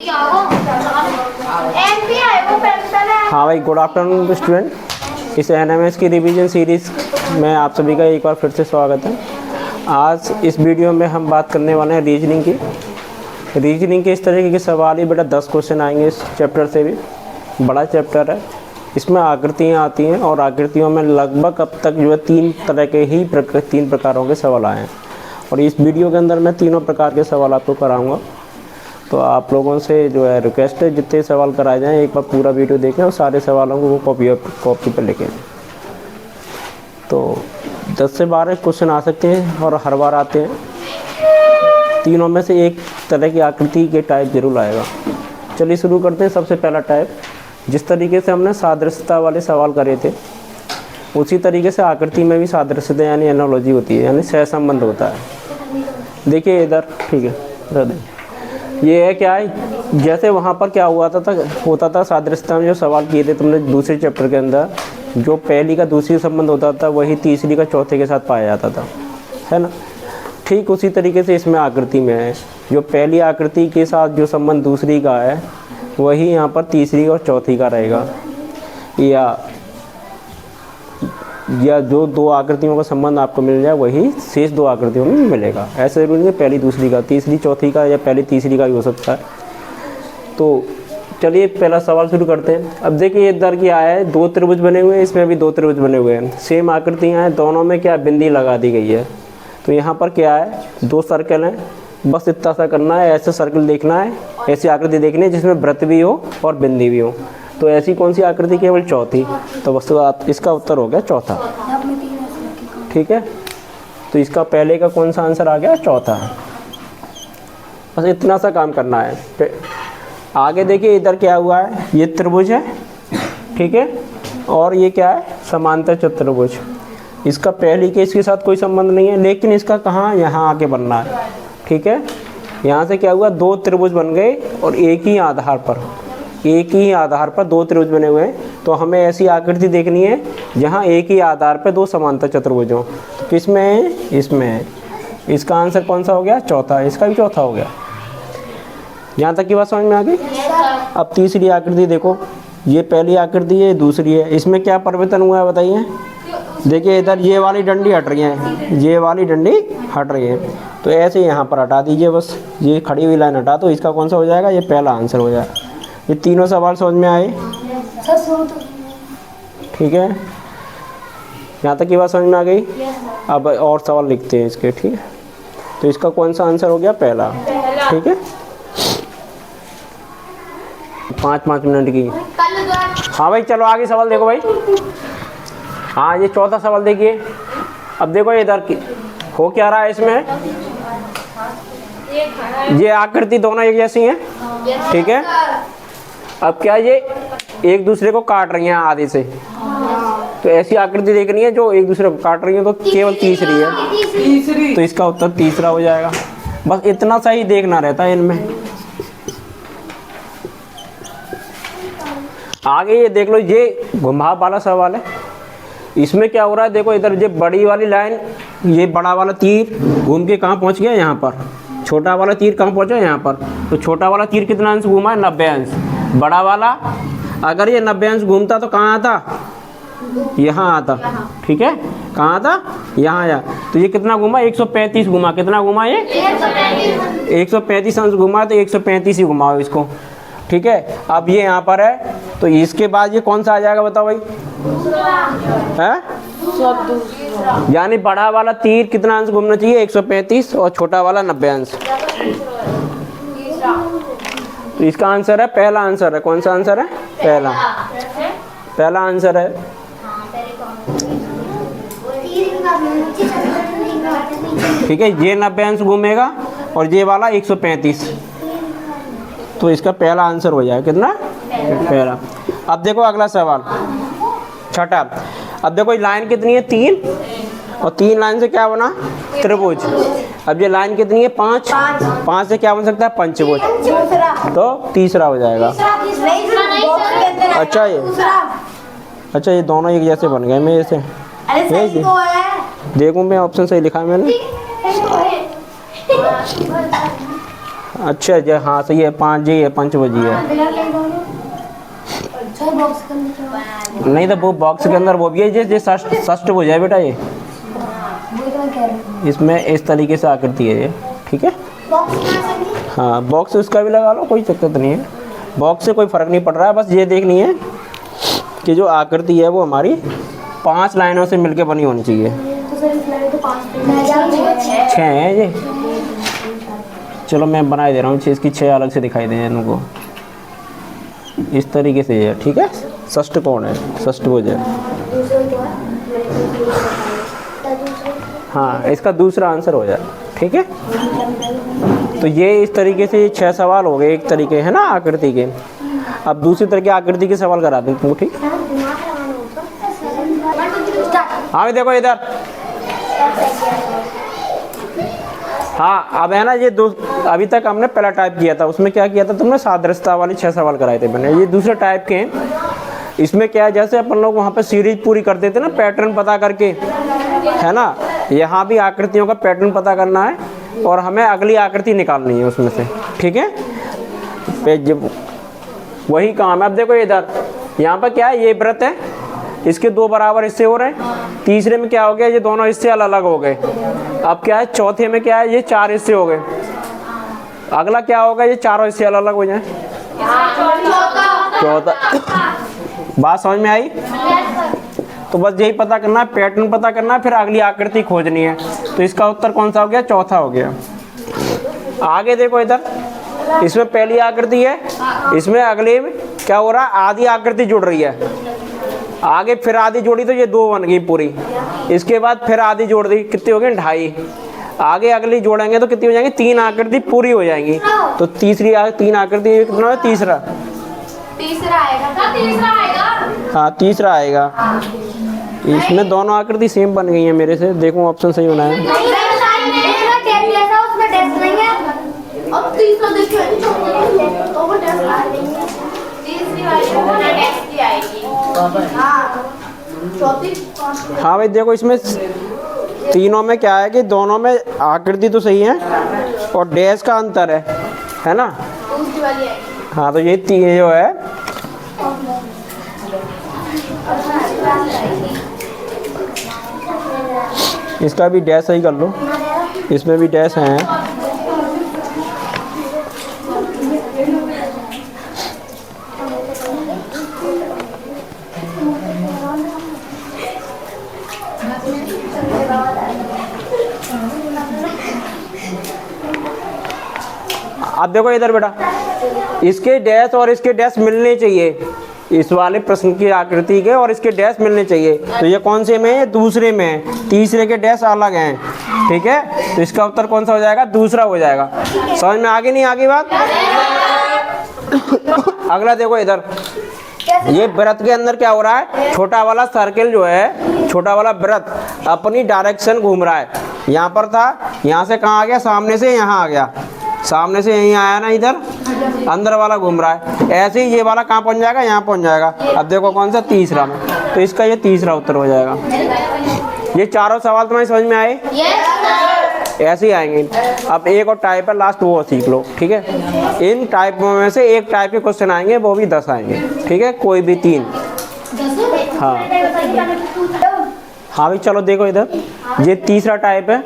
हाँ भाई, good afternoon student. इस एनएमएस की रिवीजन सीरीज़ में आप सभी का एक बार फिर से स्वागत है। आज इस वीडियो में हम बात करने वाले हैं रीजनिंग की। रीजनिंग के इस तरीके के सवाल ही बेटा 10 क्वेश्चन आएंगे इस चैप्टर से भी। बड़ा चैप्टर है, इसमें आकृतियाँ आती हैं और आकृतियों में लगभग अब तक जो है तीन प्रकारों के सवाल आए हैं और इस वीडियो के अंदर मैं तीनों प्रकार के सवाल आपको कराऊँगा। तो आप लोगों से जो है रिक्वेस्ट है, जितने सवाल कराए जाएं एक बार पूरा वीडियो देखें और सारे सवालों को वो कॉपी पर लिखें। तो 10 से 12 क्वेश्चन आ सकते हैं और हर बार आते हैं। तीनों में से एक तरह की आकृति के टाइप जरूर आएगा। चलिए शुरू करते हैं। सबसे पहला टाइप, जिस तरीके से हमने सादृश्यता वाले सवाल करे थे उसी तरीके से आकृति में भी सादृश्यता यानी एनालॉजी होती है, यानी सहसंबंध होता है। देखिए इधर, ठीक है, ये है क्या है, जैसे वहाँ पर क्या होता था सादृश्यता में जो सवाल किए थे तुमने दूसरे चैप्टर के अंदर, जो पहली का दूसरी संबंध होता था वही तीसरी का चौथे के साथ पाया जाता था, है ना। ठीक उसी तरीके से इसमें आकृति में है, जो पहली आकृति के साथ जो संबंध दूसरी का है वही यहाँ पर तीसरी और चौथी का रहेगा, या जो दो आकृतियों का संबंध आपको मिल जाए वही शेष दो आकृतियों में मिलेगा। ऐसे जरूरी नहीं पहली दूसरी का, तीसरी चौथी का या पहली तीसरी का भी हो सकता है। तो चलिए पहला सवाल शुरू करते हैं। अब देखिए इधर क्या है, दो त्रिभुज बने हुए हैं, इसमें भी दो त्रिभुज बने हुए हैं, सेम आकृतियाँ हैं, दोनों में क्या बिंदी लगा दी गई है। तो यहाँ पर क्या है, दो सर्कल हैं, बस इतना सा करना है, ऐसे सर्कल देखना है, ऐसी आकृति देखनी है जिसमें वृत्त भी हो और बिंदी भी हो। तो ऐसी कौन सी आकृति, केवल चौथी। तो बस इसका उत्तर हो गया चौथा, ठीक है। तो इसका पहले का कौन सा आंसर आ गया, चौथा। बस इतना सा काम करना है। आगे देखिए इधर क्या हुआ है, ये त्रिभुज है, ठीक है, और ये क्या है, समांतर चतुर्भुज। इसका पहली के इसके साथ कोई संबंध नहीं है, लेकिन इसका कहाँ, यहाँ आके बनना है, ठीक है। यहाँ से क्या हुआ, दो त्रिभुज बन गए और एक ही आधार पर दो त्रिभुज बने हुए हैं। तो हमें ऐसी आकृति देखनी है जहाँ एक ही आधार पर दो समांतर चतुर्भुज हों। तो किसमें है, इसमें है। इसका आंसर कौन सा हो गया, चौथा। इसका भी चौथा हो गया। यहाँ तक की बात समझ में आ गई। अब तीसरी आकृति देखो, ये पहली आकृति है, दूसरी है, इसमें क्या परिवर्तन हुआ है बताइए। देखिए इधर ये वाली डंडी हट रही है, ये वाली डंडी हट रही है, तो ऐसे यहाँ पर हटा दीजिए, बस ये खड़ी हुई लाइन हटा। तो इसका कौन सा हो जाएगा, ये पहला आंसर हो जाएगा। ये तीनों सवाल समझ में आए, ठीक है। यहाँ तक की बात समझ में आ गई। अब और सवाल लिखते हैं इसके, ठीक है। तो इसका कौन सा आंसर हो गया, पहला, ठीक है। 5 मिनट की। हाँ भाई चलो आगे सवाल देखो भाई। हाँ ये चौथा सवाल देखिए। अब देखो इधर हो क्या रहा है, इसमें ये आकृति दोनों एक जैसी हैं, ठीक है। अब क्या ये एक दूसरे को काट रही हैं आधे से, तो ऐसी आकृति देखनी है जो एक दूसरे को काट रही है, तो केवल तीसरी है। तो इसका उत्तर तीसरा हो जाएगा। बस इतना सा ही देखना रहता है इनमें। आगे ये देख लो, ये घुमाव वाला सवाल है। इसमें क्या हो रहा है, देखो इधर ये बड़ी वाली लाइन, ये बड़ा वाला तीर घूम के कहाँ पहुँच गया, यहाँ पर। छोटा वाला तीर कहाँ पहुँचा, यहाँ पर। तो छोटा वाला तीर कितना अंश घूमा है, 90 अंश। बड़ा वाला अगर ये 90 अंश घूमता तो कहाँ आता, यहाँ आता, ठीक है। कहाँ आता, यहाँ आया। तो ये कितना घूमा, 135 घूमा। कितना घूमा ये, 135 अंश घूमा। तो 135 ही घुमाओ इसको, ठीक है। अब ये यहाँ पर है, तो इसके बाद ये कौन सा आ जाएगा बताओ भाई, है। यानी बड़ा वाला तीर कितना अंश घूमना चाहिए, 135, और छोटा वाला 90 अंश। तो इसका आंसर है, पहला आंसर है। कौन सा आंसर है, पहला आंसर है। ठीक है, ये 90 अंश घूमेगा और ये वाला 135। तो इसका पहला आंसर हो जाएगा कितना, पहला। अब देखो अगला सवाल, छठा। अब देखो लाइन कितनी है, 3, और 3 लाइन से क्या बना, त्रिभुज। अब ये लाइन कितनी है, 5 से क्या बन सकता है, पंचभुज। तो तीसरा हो जाएगा। अच्छा ये दोनों एक जैसे बन गए, मैं ऐसे देखूं, मैं ऑप्शन सही लिखा है मैंने। अच्छा जी, हाँ सही है, 5 जी है, पंचभुजी है। नहीं तो वो बॉक्स के अंदर वो भी है, ये षष्ठ भुज है बेटा ये। इसमें इस तरीके से आकृति है ये, ठीक है। हाँ बॉक्स उसका भी लगा लो, कोई दिक्कत नहीं है, बॉक्स से कोई फ़र्क नहीं पड़ रहा है। बस ये देखनी है कि जो आकृति है वो हमारी 5 लाइनों से मिलके बनी होनी चाहिए। 6 है ये, चलो मैं बना दे रहा हूँ, इसकी 6 अलग से दिखाई दे इनको, इस तरीके से है, ठीक है। षष्ठ कोण है, षष्ठ भुज है। हाँ इसका दूसरा आंसर हो जाए, ठीक है। तो ये इस तरीके से 6 सवाल हो गए एक तरीके, है ना, आकृति के। अब दूसरी तरह की आकृति के सवाल करा दें तुमको, ठीक। हाँ देखो इधर, हाँ अब है ना ये अभी तक हमने पहला टाइप किया था, उसमें क्या किया था तुमने, सादृश्यता वाली 6 सवाल कराए थे मैंने। ये दूसरे टाइप के हैं, इसमें क्या है, जैसे अपन लोग वहाँ पे सीरीज पूरी करते थे ना पैटर्न पता करके, है ना, यहाँ भी आकृतियों का पैटर्न पता करना है और हमें अगली आकृति निकालनी है उसमें से, ठीक है। जब वही काम है, अब देखो इधर, यहाँ पर क्या है, ये व्रत है, इसके 2 बराबर हिस्से हो रहे हैं। तीसरे में क्या हो गया, ये दोनों हिस्से अलग अलग हो गए। अब क्या है, चौथे में क्या है, ये 4 हिस्से हो गए। अगला क्या होगा, ये चारों हिस्से अलग अलग हो जाए। चौथा बात समझ में आई। तो बस यही पता करना है, पैटर्न पता करना है, फिर अगली आकृति खोजनी है। तो इसका उत्तर कौन सा हो गया, चौथा हो गया। आगे देखो इधर, इसमें पहली आकृति है, इसमें अगले में क्या हो रहा है, आधी आकृति जुड़ रही है। आगे फिर आधी जोड़ी तो ये 2 बन गई पूरी, इसके बाद फिर आधी जोड़ दी, कितनी हो गई, 2.5। आगे अगली जोड़ेंगे तो कितनी हो जाएंगी, 3 आकृति पूरी हो जाएंगी। तो तीसरी 3 आकृति कितना है, तीसरा आएगा। हाँ तीसरा आएगा। इसमें दोनों आकृति सेम बन गई है मेरे से, देखो ऑप्शन सही होना है। हाँ भाई देखो, इसमें तीनों में क्या है कि दोनों में आकृति तो सही है और डैश का अंतर है ना। हाँ तो ये जो है इसका भी डैश सही कर लो, इसमें भी डैश है। अब देखो इधर बेटा, इसके डैश और इसके डैश मिलने चाहिए, इस वाले प्रश्न की आकृति के और इसके डैश मिलने चाहिए। तो ये कौन से में है, दूसरे में है, तीसरे के डैश अलग हैं, ठीक है। तो इसका उत्तर कौन सा हो जाएगा, दूसरा हो जाएगा। समझ में आगे नहीं आगे बात। अगला देखो इधर, ये व्रत के अंदर क्या हो रहा है, छोटा वाला सर्किल जो है, छोटा वाला व्रत अपनी डायरेक्शन घूम रहा है। यहाँ पर था, यहाँ से कहाँ आ गया, सामने से यहाँ आ गया, सामने से यहीं आया ना, इधर अंदर वाला घूम रहा है। ऐसे ही ये वाला कहाँ पहुँच जाएगा, यहाँ पहुँच जाएगा। अब देखो कौन सा, तीसरा में, तो इसका ये तीसरा उत्तर हो जाएगा। ये चारों सवाल तुम्हें समझ में आए, ऐसे ही आएंगे। अब एक और टाइप है लास्ट, वो सीख लो, ठीक है। इन टाइपों में से एक टाइप के क्वेश्चन आएंगे, वो भी 10 आएंगे, ठीक है, कोई भी 3। हाँ हाँ भाई चलो देखो इधर, ये तीसरा टाइप है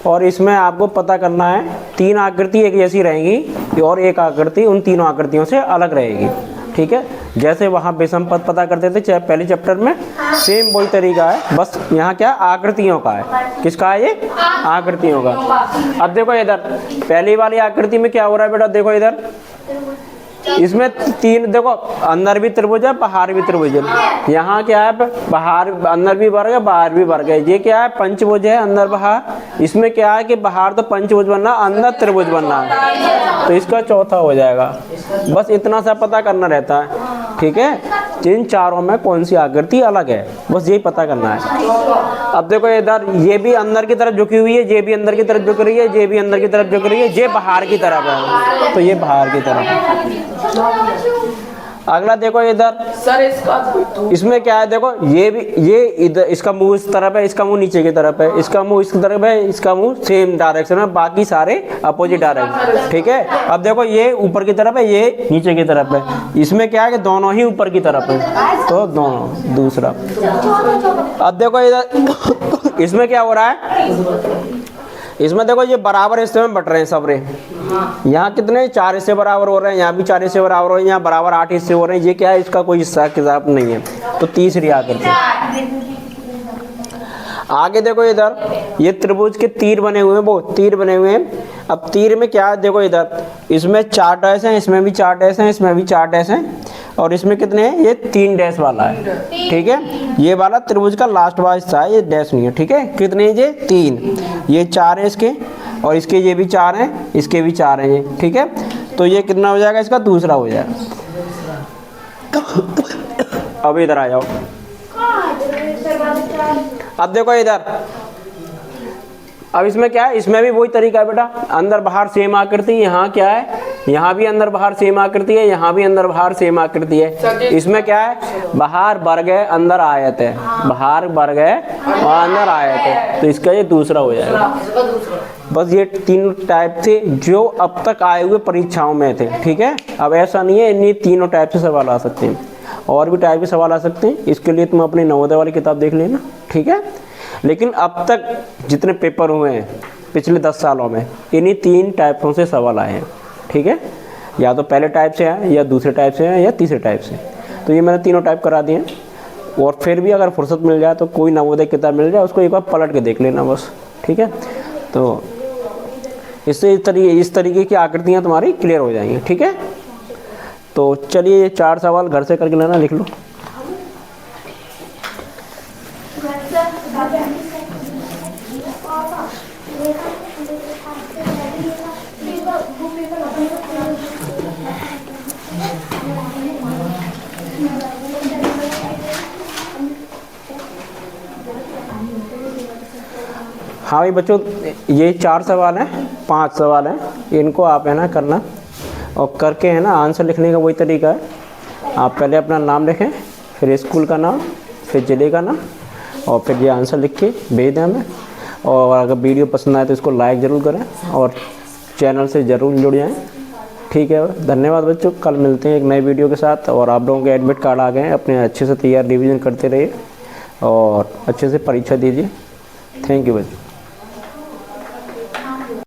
और इसमें आपको पता करना है 3 आकृति एक जैसी रहेंगी और एक आकृति उन तीनों आकृतियों से अलग रहेगी, ठीक है। जैसे वहाँ विषम पद पता करते थे पहले चैप्टर में, सेम वही तरीका है, बस यहाँ क्या आकृतियों का है। किसका है ये, आकृतियों का। अब देखो इधर, पहली वाली आकृति में क्या हो रहा है बेटा, देखो इधर, इसमें 3 देखो, अंदर भी त्रिभुज है, बाहर भी त्रिभुज है। यहाँ क्या है, बाहर अंदर भी वर्ग है, बाहर भी वर्ग है। ये क्या है, पंचभुज है, अंदर बाहर। इसमें क्या है कि बाहर तो पंचभुज बनना, अंदर त्रिभुज बनना है, तो इसका चौथा हो जाएगा। बस इतना सा पता करना रहता है, ठीक है। इन चारों में कौन सी आकृति अलग है, बस यही पता करना है। अब देखो इधर, ये भी अंदर की तरफ झुकी हुई है, ये भी अंदर की तरफ झुक रही है, ये भी अंदर की तरफ झुक रही है, ये बाहर की तरफ है, तो ये बाहर की तरफ। अगला देखो इधर सर इसका इसमें क्या है, देखो ये भी, ये इधर इसका मुंह इस तरफ है, इसका मुंह नीचे की तरफ है, इसका मुंह इस तरफ है, इसका मुंह सेम डायरेक्शन है, बाकी सारे अपोजिट डायरेक्शन। ठीक है, अब देखो ये ऊपर की तरफ है, ये नीचे की तरफ है। इसमें क्या है कि दोनों ही ऊपर की तरफ है, तो दोनों। दूसरा अब देखो इधर इसमें क्या हो रहा है, इसमें देखो ये बराबर हिस्से में बट रहे हैं सब रे। यहाँ कितने 4 हिस्से बराबर हो रहे हैं, यहाँ भी 4 हिस्से बराबर हो रहे हैं, यहाँ बराबर 8 हिस्से हो रहे हैं। ये क्या है, इसका कोई हिसाब किताब नहीं है। तो तीसरी आकर के आगे देखो इधर ये त्रिभुज के तीर बने हुए हैं, वो तीर बने हुए हैं। अब तीर में क्या है, देखो इधर इसमें 4 डैश हैं, इसमें भी 4 डैश हैं, इसमें भी 4 डैश हैं, और इसमें कितने हैं, ये 3 डैश वाला है। ठीक है, ये वाला त्रिभुज का लास्ट वाला हिस्सा है, ये डैश नहीं है। ठीक है, कितने ये 3, ये 4 है इसके, और इसके ये भी 4 हैं, इसके भी 4 हैं ये। ठीक है, तो ये कितना हो जाएगा, इसका दूसरा हो जाएगा। अब इधर आ जाओ, अब देखो इधर, अब इसमें क्या है, इसमें भी वही तरीका है बेटा, अंदर बाहर सेम आकृति। यहाँ क्या है, यहाँ भी अंदर बाहर सेम आकृति है, यहाँ भी अंदर बाहर सेम आकृति है। इसमें क्या है, बाहर वर्ग है, अंदर आयत है, बाहर वर्ग है और अंदर आयत है, तो इसका ये दूसरा हो जाएगा। बस ये 3 टाइप थे जो अब तक आए हुए परीक्षाओं में थे। ठीक है, अब ऐसा नहीं है, इन्हीं तीनों टाइप से सवाल आ सकते हैं, और भी टाइप के सवाल आ सकते हैं। इसके लिए तुम अपनी नवोदय वाली किताब देख लेना। ठीक है, लेकिन अब तक जितने पेपर हुए हैं पिछले 10 सालों में, इन्हीं 3 टाइपों से सवाल आए हैं। ठीक है, या तो पहले टाइप से आए, या दूसरे टाइप से आए, या तीसरे टाइप से। तो ये मैंने तीनों टाइप करा दिए हैं। और फिर भी अगर फुर्सत मिल जाए तो कोई नवोदय किताब मिल जाए, उसको एक बार पलट के देख लेना बस। ठीक है, तो इससे इस तरीके की आकृतियाँ तुम्हारी क्लियर हो जाएंगी। ठीक है, तो चलिए ये 4 सवाल घर से करके लेना, लिख लो। हाँ भाई बच्चों, ये 4 सवाल हैं, 5 सवाल हैं, इनको आप है ना करना, और करके है ना आंसर लिखने का वही तरीका है। आप पहले अपना नाम लिखें, फिर स्कूल का नाम, फिर ज़िले का नाम, और फिर ये आंसर लिख के भेज दें हमें। और अगर वीडियो पसंद आए तो इसको लाइक ज़रूर करें, और चैनल से ज़रूर जुड़ जाएँ। ठीक है, धन्यवाद बच्चों, कल मिलते हैं एक नए वीडियो के साथ। और आप लोगों के एडमिट कार्ड आ गए हैं, अपने अच्छे से तैयार रिवीजन करते रहिए और अच्छे से परीक्षा दीजिए। थैंक यू बच्चों।